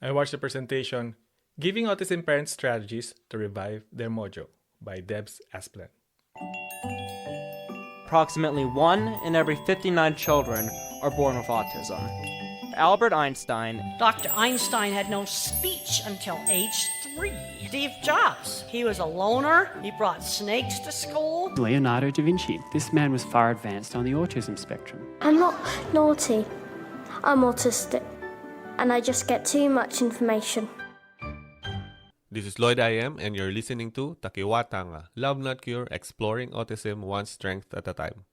I watched the presentation, Giving Autism Parents Strategies to Revive Their Mojo by Debs Aspland. Approximately 1 in every 59 children are born with autism. Albert Einstein. Dr. Einstein had no speech until age 3. Steve Jobs, he was a loner. He brought snakes to school. Leonardo da Vinci. This man was far advanced on the autism spectrum. I'm not naughty. I'm autistic. And I just get too much information. This is Lloyd I.M. and you're listening to Takiwātanga, Love Not Cure, Exploring Autism One Strength at a Time.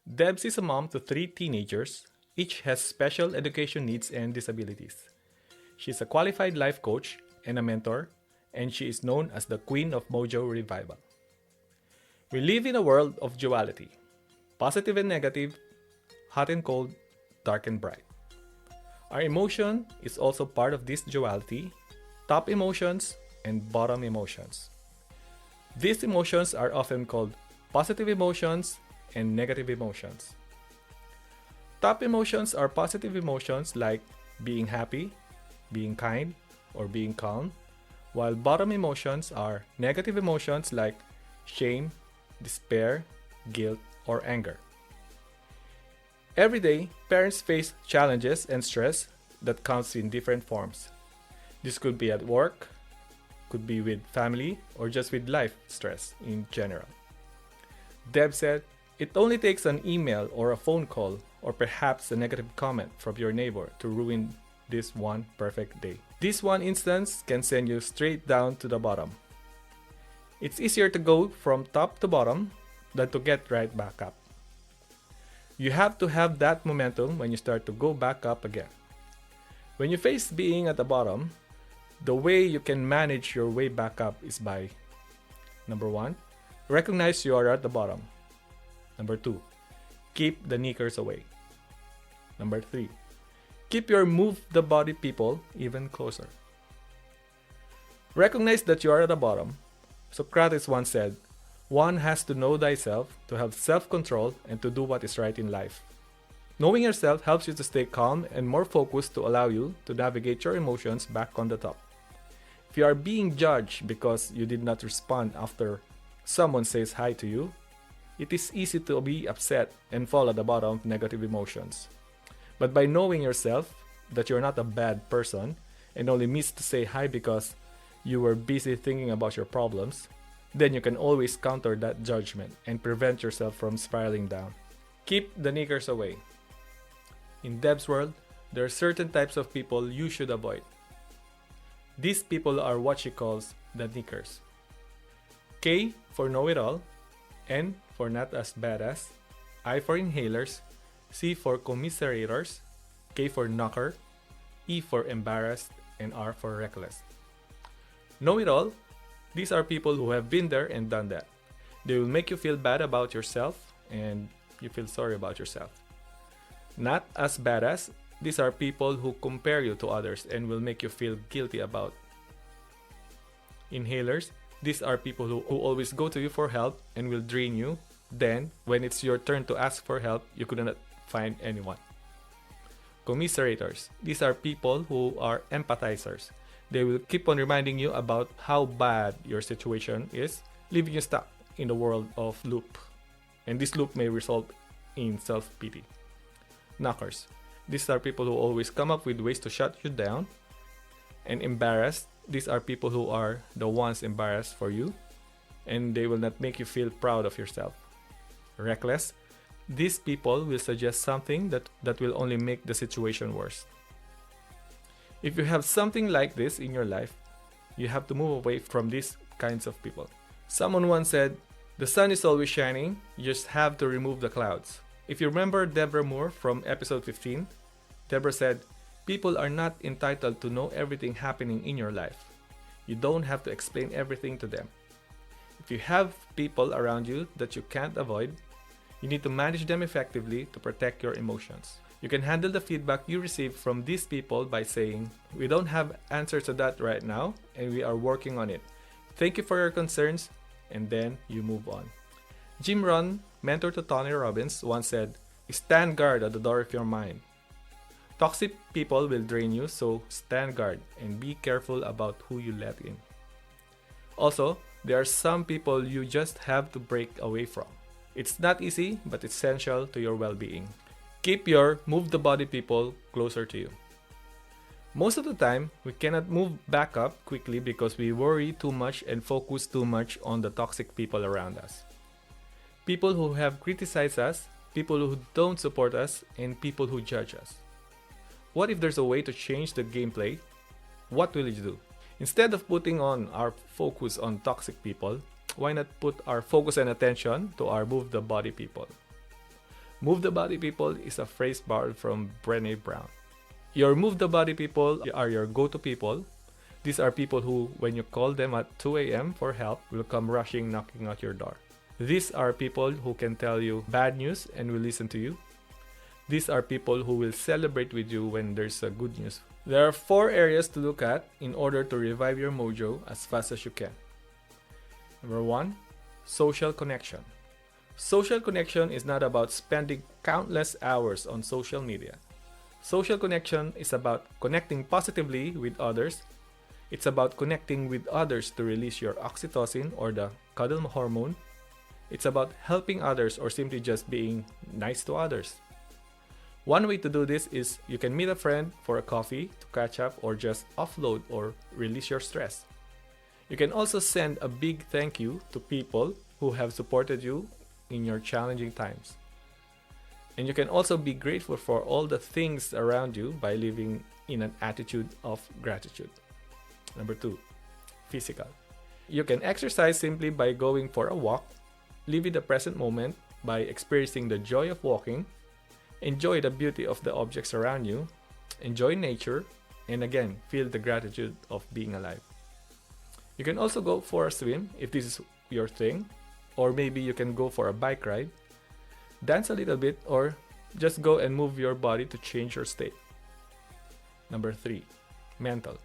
Debs is a mom to 3 teenagers. Each has special education needs and disabilities. She's a qualified life coach and a mentor, and she is known as the Queen of Mojo Revival. We live in a world of duality, positive and negative, hot and cold, dark and bright. Our emotion is also part of this duality, top emotions and bottom emotions. These emotions are often called positive emotions and negative emotions. Top emotions are positive emotions like being happy, being kind, or being calm, while bottom emotions are negative emotions like shame, despair, guilt, or anger. Every day, parents face challenges and stress that comes in different forms. This could be at work, could be with family, or just with life stress in general. Deb said, it only takes an email or a phone call or perhaps a negative comment from your neighbor to ruin this one perfect day. This one instance can send you straight down to the bottom. It's easier to go from top to bottom than to get right back up. You have to have that momentum when you start to go back up again. When you face being at the bottom, the way you can manage your way back up is by: number 1, recognize you are at the bottom. Number 2, keep the knickers away. Number 3, keep your move the body people even closer. Recognize that you are at the bottom. Socrates once said, one has to know thyself, to have self-control, and to do what is right in life. Knowing yourself helps you to stay calm and more focused to allow you to navigate your emotions back on the top. If you are being judged because you did not respond after someone says hi to you, it is easy to be upset and fall at the bottom of negative emotions. But by knowing yourself, that you're not a bad person and only missed to say hi because you were busy thinking about your problems, then you can always counter that judgment and prevent yourself from spiraling down. Keep the knickers away. In Deb's world, there are certain types of people you should avoid. These people are what she calls the knickers. K for know-it-all, N for not as badass, I for inhalers, C for commiserators, K for knocker, E for embarrassed, and R for reckless. Know-it-all, these are people who have been there and done that. They will make you feel bad about yourself and you feel sorry about yourself. Not as badass, these are people who compare you to others and will make you feel guilty about. Inhalers, these are people who always go to you for help and will drain you. Then, when it's your turn to ask for help, you could not find anyone. Commiserators, these are people who are empathizers. They will keep on reminding you about how bad your situation is, leaving you stuck in the world of loop. And this loop may result in self-pity. Knockers, these are people who always come up with ways to shut you down. And embarrassed, these are people who are the ones embarrassed for you, and they will not make you feel proud of yourself. Reckless, these people will suggest something that will only make the situation worse. If you have something like this in your life, you have to move away from these kinds of people. Someone once said, the sun is always shining, you just have to remove the clouds. If you remember Deborah Moore from episode 15, Deborah said, people are not entitled to know everything happening in your life. You don't have to explain everything to them. If you have people around you that you can't avoid, you need to manage them effectively to protect your emotions. You can handle the feedback you receive from these people by saying, we don't have answers to that right now, and we are working on it. Thank you for your concerns, and then you move on. Jim Rohn, mentor to Tony Robbins, once said, stand guard at the door of your mind. Toxic people will drain you, so stand guard and be careful about who you let in. Also, there are some people you just have to break away from. It's not easy, but essential to your well-being. Keep your move the body people closer to you. Most of the time, we cannot move back up quickly because we worry too much and focus too much on the toxic people around us. People who have criticized us, people who don't support us, and people who judge us. What if there's a way to change the gameplay? What will you do? Instead of putting on our focus on toxic people, why not put our focus and attention to our move the body people? Move the body people is a phrase borrowed from Brené Brown. Your move the body people are your go-to people. These are people who, when you call them at 2 a.m. for help, will come rushing, knocking at your door. These are people who can tell you bad news and will listen to you. These are people who will celebrate with you when there's a good news. There are 4 areas to look at in order to revive your mojo as fast as you can. Number 1, social connection. Social connection is not about spending countless hours on social media. Social connection is about connecting positively with others. It's about connecting with others to release your oxytocin or the cuddle hormone. It's about helping others or simply just being nice to others. One way to do this is you can meet a friend for a coffee to catch up or just offload or release your stress. You can also send a big thank you to people who have supported you in your challenging times. And you can also be grateful for all the things around you by living in an attitude of gratitude. Number 2, physical. You can exercise simply by going for a walk, live in the present moment by experiencing the joy of walking, enjoy the beauty of the objects around you, enjoy nature, and again, feel the gratitude of being alive. You can also go for a swim if this is your thing, or maybe you can go for a bike ride, dance a little bit, or just go and move your body to change your state. Number 3, mental.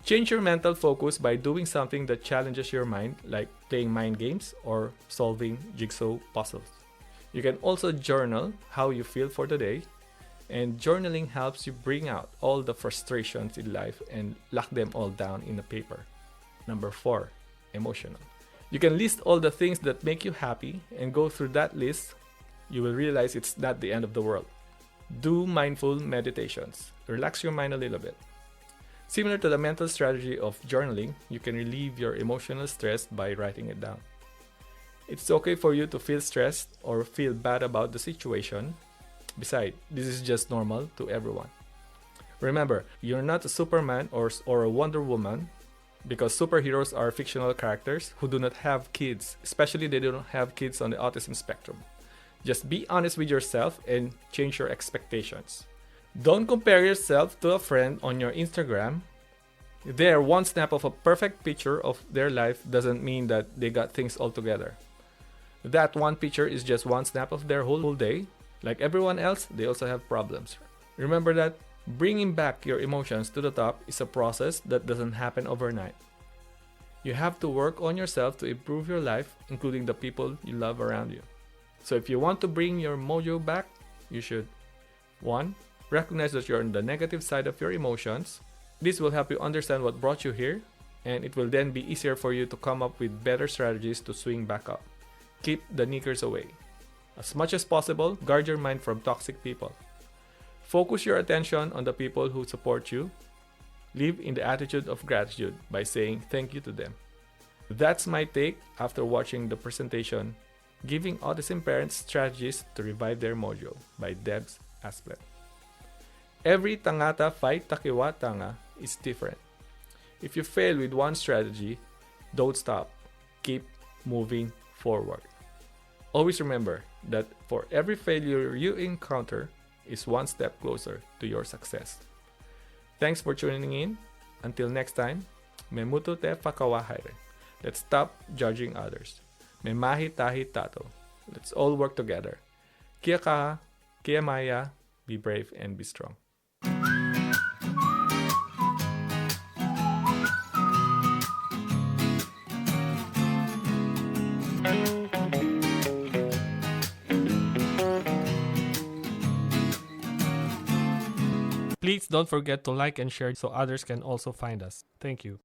Change your mental focus by doing something that challenges your mind, like playing mind games or solving jigsaw puzzles. You can also journal how you feel for the day, and journaling helps you bring out all the frustrations in life and lock them all down in a paper. Number 4, emotional. You can list all the things that make you happy and go through that list. You will realize it's not the end of the world. Do mindful meditations. Relax your mind a little bit. Similar to the mental strategy of journaling, you can relieve your emotional stress by writing it down. It's okay for you to feel stressed or feel bad about the situation. Besides, this is just normal to everyone. Remember, you're not a Superman or a Wonder Woman, because superheroes are fictional characters who do not have kids, especially they don't have kids on the autism spectrum. Just be honest with yourself and change your expectations. Don't compare yourself to a friend on your Instagram. Their one snap of a perfect picture of their life doesn't mean that they got things all together. That one picture is just one snap of their whole day. Like everyone else, they also have problems. Remember that bringing back your emotions to the top is a process that doesn't happen overnight. You have to work on yourself to improve your life, including the people you love around you. So if you want to bring your mojo back, you should 1. Recognize that you're on the negative side of your emotions. This will help you understand what brought you here, and it will then be easier for you to come up with better strategies to swing back up. Keep the knickers away. As much as possible, guard your mind from toxic people. Focus your attention on the people who support you. Live in the attitude of gratitude by saying thank you to them. That's my take after watching the presentation, Giving Autism Parents Strategies to Revive Their Mojo by Debs Aspland. Every tangata fight Takiwātanga is different. If you fail with one strategy, don't stop. Keep moving forward. Always remember that for every failure you encounter is one step closer to your success. Thanks for tuning in. Until next time, me mutu te whakawahaere. Let's stop judging others. Me mahi tahi tato. Let's all work together. Kia kaha, kia maya, be brave and be strong. Please don't forget to like and share so others can also find us. Thank you.